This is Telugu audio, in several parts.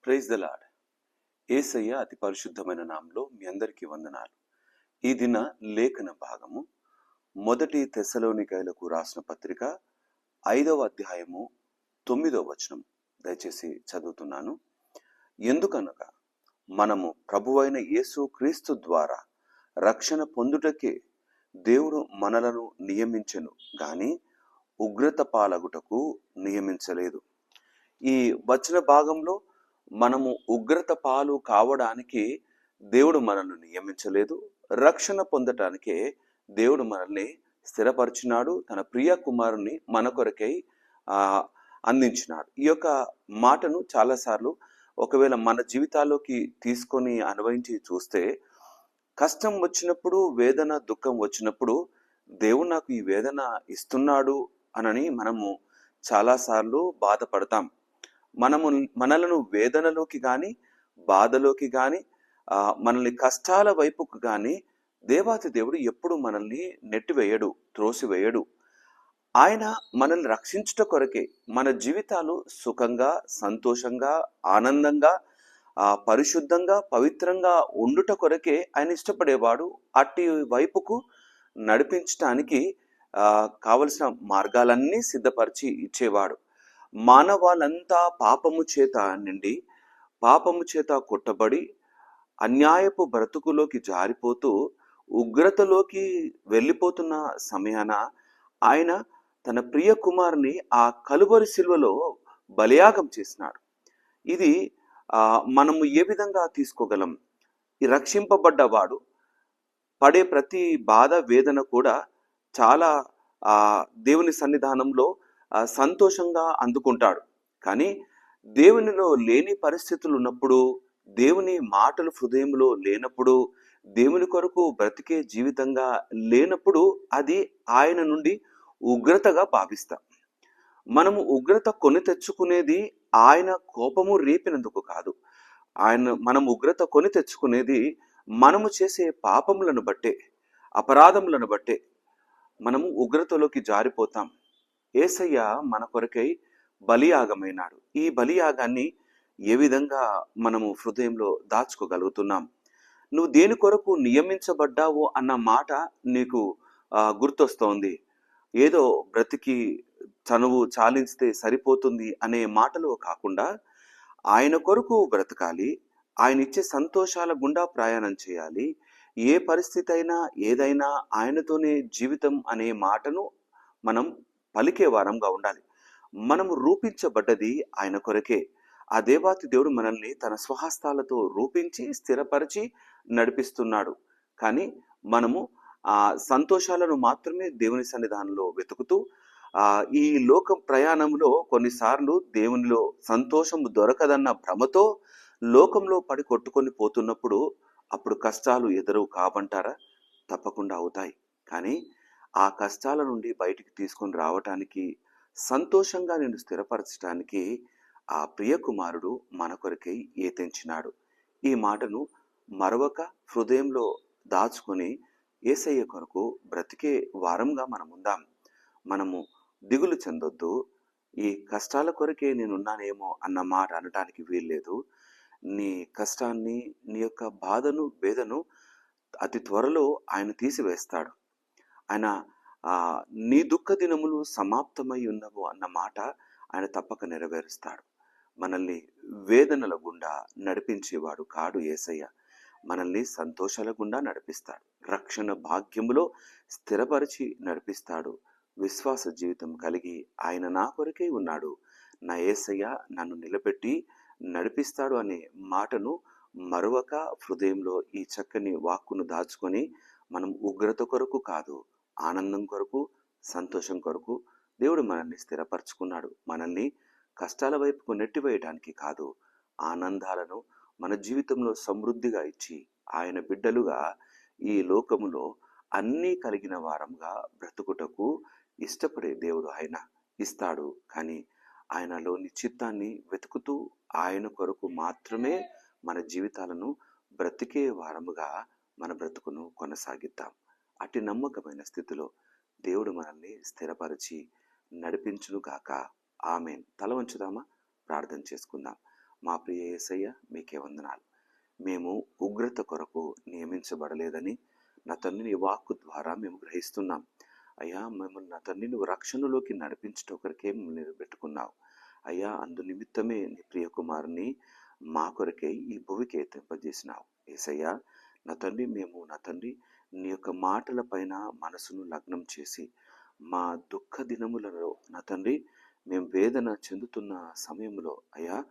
Praise the lord. యేసయ్య అతి పరిశుద్ధమైన నామంలో మీ అందరికీ వందనాలు. ఈ దిన లేఖన భాగము మొదటి తెస్సలోనికైలకు రాసిన పత్రిక 5వ అధ్యాయము 9వ వచనం దయచేసి చదువుతున్నాను. ఎందుకనగా మనము ప్రభువైన యేసు క్రీస్తు ద్వారా రక్షణ పొందుటకే దేవుడు మనలను నియమించెను గాని ఉగ్రత పాలగుటకు నియమించలేదు. ఈ వచన భాగంలో మనము ఉగ్రత పాలు కావడానికి దేవుడు మనల్ని నియమించలేదు. రక్షణ పొందటానికే దేవుడు మనల్ని స్థిరపరిచినాడు. తన ప్రియ కుమారుని మన కొరకై అందించినాడు. ఈ యొక్క మాటను చాలాసార్లు ఒకవేళ మన జీవితాల్లోకి తీసుకొని అన్వయించి చూస్తే, కష్టం వచ్చినప్పుడు, వేదన దుఃఖం వచ్చినప్పుడు దేవుడు నాకు ఈ వేదన ఇస్తున్నాడు అనని మనము చాలాసార్లు బాధపడతాం. మనలను వేదనలోకి కానీ, బాధలోకి కానీ, మనల్ని కష్టాల వైపుకు కానీ దేవాతి దేవుడు ఎప్పుడు మనల్ని నెట్టివేయడు, త్రోసివేయడు. ఆయన మనల్ని రక్షించుట కొరకే, మన జీవితాలు సుఖంగా, సంతోషంగా, ఆనందంగా, పరిశుద్ధంగా, పవిత్రంగా ఉండుట కొరకే ఆయన ఇష్టపడేవాడు. అట్టి వైపుకు నడిపించటానికి కావలసిన మార్గాలన్నీ సిద్ధపరిచి ఇచ్చేవాడు. మానవాళ్ళంతా పాపము చేత నిండి, పాపము చేత కొట్టబడి, అన్యాయపు బ్రతుకులోకి జారిపోతూ ఉగ్రతలోకి వెళ్ళిపోతున్న సమయాన ఆయన తన ప్రియ కుమారుని ఆ కలువరి శిలువలో బలియాగం చేసినాడు. ఇది మనము ఏ విధంగా తీసుకోగలం? ఈ రక్షింపబడ్డవాడు పడే ప్రతి బాధ, వేదన కూడా చాలా దేవుని సన్నిధానంలో సంతోషంగా అందుకుంటాడు. కానీ దేవునిలో లేని పరిస్థితులు ఉన్నప్పుడు, దేవుని మాటలు హృదయంలో లేనప్పుడు, దేవుని కొరకు బ్రతికే జీవితంగా లేనప్పుడు అది ఆయన నుండి ఉగ్రతగా భావిస్తాం. మనము ఉగ్రత కొని తెచ్చుకునేది ఆయన కోపము రేపినందుకు కాదు. మనం ఉగ్రత కొని తెచ్చుకునేది మనము చేసే పాపములను బట్టే, అపరాధములను బట్టే మనము ఉగ్రతలోకి జారిపోతాం. యేసయ్య మన కొరకై బలియాగమైనాడు. ఈ బలియాగాన్ని ఏ విధంగా మనము హృదయంలో దాచుకోగలుగుతున్నాం? నువ్వు దేని కొరకు నియమించబడ్డావు అన్న మాట నీకు గుర్తొస్తోంది. ఏదో బ్రతికి చనువు చాలిస్తే సరిపోతుంది అనే మాటలు కాకుండా, ఆయన కొరకు బ్రతకాలి, ఆయన ఇచ్చే సంతోషాల గుండా ప్రయాణం చేయాలి. ఏ పరిస్థితి అయినా, ఏదైనా ఆయనతోనే జీవితం అనే మాటను మనం పలికే వారంగా ఉండాలి. మనము రూపించబడ్డది ఆయన కొరకే. ఆ దేవాతి దేవుడు మనల్ని తన స్వహస్తాలతో రూపించి స్థిరపరిచి నడిపిస్తున్నాడు. కానీ మనము ఆ సంతోషాలను మాత్రమే దేవుని సన్నిధానంలో వెతుకుతూ ఈ లోక ప్రయాణంలో కొన్నిసార్లు దేవునిలో సంతోషం దొరకదన్న భ్రమతో లోకంలో పడి కొట్టుకొని పోతున్నప్పుడు అప్పుడు కష్టాలు ఎదురు కావంటారా? తప్పకుండా అవుతాయి. కానీ ఆ కష్టాల నుండి బయటికి తీసుకొని రావటానికి, సంతోషంగా నిన్ను స్థిరపరచడానికి ఆ ప్రియ కుమారుడు మన కొరకై ఏతించినాడు. ఈ మాటను మరొక హృదయంలో దాచుకొని యేసయ్య కొరకు బ్రతికే వారంగా మనం ఉందాం. మనము దిగులు చెందొద్దు. ఈ కష్టాల కొరకే నేనున్నానేమో అన్న మాట అనటానికి వీల్లేదు. నీ కష్టాన్ని, నీ యొక్క బాధను, వేదను అతి త్వరలో ఆయన తీసివేస్తాడు. ఆయన నీ దుఃఖ దినములు సమాప్తమై ఉన్నవు అన్న మాట ఆయన తప్పక నెరవేరుస్తాడు. మనల్ని వేదనల గుండా నడిపించేవాడు కాడు యేసయ్య. మనల్ని సంతోషాల గుండా నడిపిస్తాడు. రక్షణ భాగ్యములో స్థిరపరిచి నడిపిస్తాడు. విశ్వాస జీవితం కలిగి ఆయన నా కొరకే ఉన్నాడు, నా యేసయ్య నన్ను నిలబెట్టి నడిపిస్తాడు అనే మాటను మరొక హృదయంలో ఈ చక్కని వాక్కును దాచుకొని మనం ఉగ్రత కొరకు కాదు, ఆనందం కొరకు, సంతోషం కొరకు దేవుడు మనల్ని స్థిరపరచుకున్నాడు. మనల్ని కష్టాల వైపుకు నెట్టివేయడానికి కాదు, ఆనందాలను మన జీవితంలో సమృద్ధిగా ఇచ్చి ఆయన బిడ్డలుగా ఈ లోకములో అన్నీ కలిగిన వారంగా బ్రతుకుటకు ఇష్టపడే దేవుడు ఆయన ఇస్తాడు. కానీ ఆయనలోని చిత్తాన్ని వెతుకుతూ ఆయన కొరకు మాత్రమే మన జీవితాలను బ్రతికే వారముగా మన బ్రతుకును కొనసాగిద్దాం. అట్టి నమ్మకమైన స్థితిలో దేవుడు మనల్ని స్థిరపరిచి నడిపించునుగాక. ఆమేన్. తల వంచుదామా? ప్రార్థన చేసుకుందాం. మా ప్రియ యేసయ్య మీకే వందనాలు. మేము ఉగ్రత కొరకు నియమించబడలేదని నా తండ్రి నీ వాక్కు ద్వారా మేము గ్రహిస్తున్నాం. అయ్యా మిమ్మల్ని నా తండ్రి నువ్వు రక్షణలోకి నడిపించటం కొరకే మమ్మల్ని నిలబెట్టుకున్నావు. అయ్యా అందు నిమిత్తమే నీ ప్రియ కుమారుని మా కొరకై ఈ భూమికి ఎత్తింపజేసినావు. యేసయ్యా నా తండ్రి మేము నా తండ్రి నీ యొక్క మాటల పైన మనసును లగ్నం చేసి మా దుఃఖ దినములలో నా తండ్రి మేము వేదన చెందుతున్న సమయంలో అయ్యా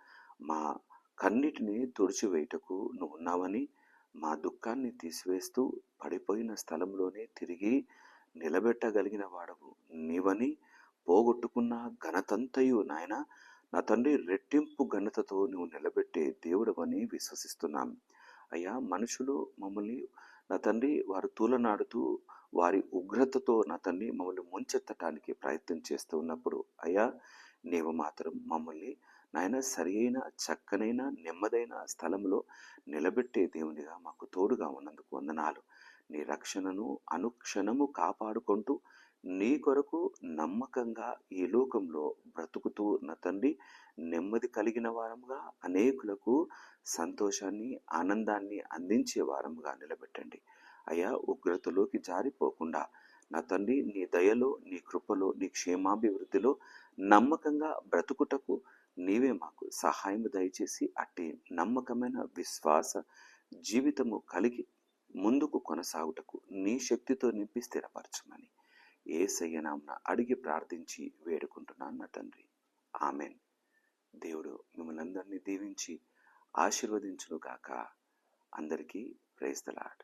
మా కన్నిటిని తుడిచివేయుటకు నువ్వు ఉన్నావని, మా దుఃఖాన్ని తీసివేస్తూ పడిపోయిన స్థలంలోనే తిరిగి నిలబెట్టగలిగిన వాడవు నీవని, పోగొట్టుకున్న ఘనతంతయు నాయన నా తండ్రి రెట్టింపు ఘనతతో నువ్వు నిలబెట్టే దేవుడవని విశ్వసిస్తున్నాం. అయ్యా మనుషులు మమ్మల్ని నా తండ్రి వారు తూలనాడుతూ వారి ఉగ్రతతో నా తండ్రి మమ్మల్ని ముంచెత్తటానికి ప్రయత్నం చేస్తూ ఉన్నప్పుడు అయ్యా నీవు మాత్రం మమ్మల్ని నాయన సరి అయిన చక్కనైన నెమ్మదైన స్థలంలో నిలబెట్టే దేవునిగా మాకు తోడుగా ఉన్నందుకు వందనాలు. నీ రక్షణను అనుక్షణము కాపాడుకుంటూ నీ కొరకు నమ్మకంగా ఈ లోకంలో బ్రతుకుతూ నా తండ్రి నెమ్మది కలిగిన వారముగా అనేకులకు సంతోషాన్ని ఆనందాన్ని అందించే వారముగా నిలబెట్టండి. అయ్యా ఉగ్రతలోకి జారిపోకుండా నా తండ్రి నీ దయలో నీ కృపలో నీ క్షేమాభివృద్ధిలో నమ్మకంగా బ్రతుకుటకు నీవే మాకు సహాయం దయచేసి అట్టి నమ్మకమైన విశ్వాస జీవితము కలిగి ముందుకు కొనసాగుటకు నీ శక్తితో నింపి స్థిరపరచమని యేసయ్య నామమున అడిగి ప్రార్థించి వేడుకుంటున్నాను నా తండ్రి. ఆమెన్. దేవుడు మిమ్మల్ని అందరినీ దీవించి ఆశీర్వదించును గాక. అందరికీ ప్రైజ్ ది లార్డ్.